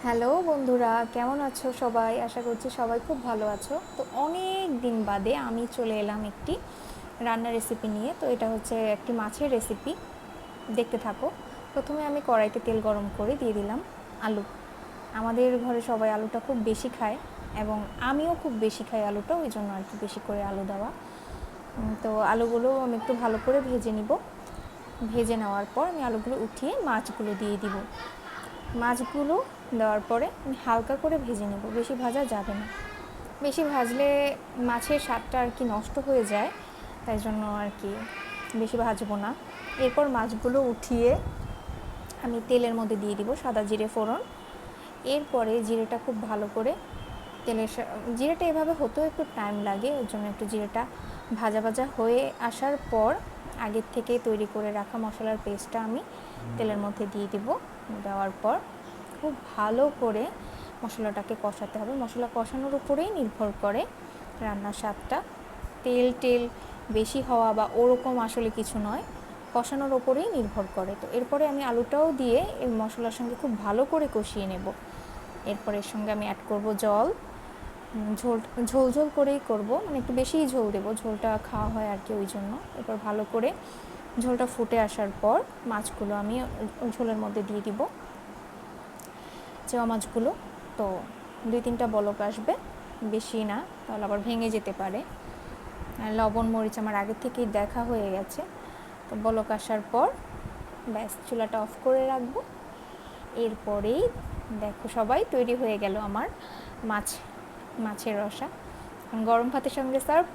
Hello বন্ধুরা, কেমন আছো সবাই? আশা করছি সবাই খুব ভালো আছো। তো অনেক দিন বাদে আমি চলে এলাম একটি রান্নার রেসিপি নিয়ে। তো এটা হচ্ছে একটি মাছের রেসিপি, দেখতে থাকো। প্রথমে আমি কড়াইতে তেল গরম করে দিয়ে দিলাম আলু। আমাদের ঘরে সবাই আলুটা খুব বেশি খায় এবং আমিও খুব বেশি খাই আলুটা, ওই জন্য আর কি বেশি করে আলু দেওয়া। তো আলুগুলো আমি একটু ভালো করে ভেজে নিব। ভেজে নেওয়ার পর আমি আলুগুলো উঠিয়ে মাছগুলো দিয়ে দিব। মাছগুলো দেওয়ার পরে আমি হালকা করে ভেজে নেব, বেশি ভাজা যাবে না। বেশি ভাজলে মাছের স্বাদটা আর কি নষ্ট হয়ে যায়, তাই জন্য আর কি বেশি ভাজবো না। এরপর মাছগুলো উঠিয়ে আমি তেলের মধ্যে দিয়ে দিব সাদা জিরে ফোড়ন। এরপরে জিরেটা খুব ভালো করে জিরেটা এভাবে হতেও একটু টাইম লাগে, ওই জন্য একটু জিরেটা ভাজা ভাজা হয়ে আসার পর আগের থেকে তৈরি করে রাখা মশলার পেস্টটা আমি তেলের মধ্যে দিয়ে দিব। দেওয়ার পর খুব ভালো করে মশলাটাকে কষাতে হবে। মশলা কষানোর উপরেই নির্ভর করে রান্নার স্বাদটা। তেল বেশি হওয়া বা ওরকম আসলে কিছু নয়, কষানোর ওপরেই নির্ভর করে। তো এরপরে আমি আলুটাও দিয়ে এই মশলার সঙ্গে খুব ভালো করে কষিয়ে নেব। এরপর এর সঙ্গে আমি অ্যাড করব জল। ঝোল ঝোল করেই করব, মানে একটু বেশিই ঝোল দেবো, ঝোলটা খাওয়া হয় আর কি, ওই জন্য। এরপর ভালো করে ঝোলটা ফুটে আসার পর মাছগুলো আমি ঝোলের মধ্যে দিয়ে দিব, চেওয়া মাছগুলো। তো 2-3টা বলক আসবে, বেশি না, তাহলে আবার ভেঙে যেতে পারে। লবণ মরিচ আমার আগে থেকেই দেখা হয়ে গেছে। তো বলক আসার পর ব্যাস চুলাটা অফ করে রাখবো। এরপরেই দেখো সবাই, তৈরি হয়ে গেল আমার মাছের রসা। গরম ভাতের সঙ্গে সার্ভ।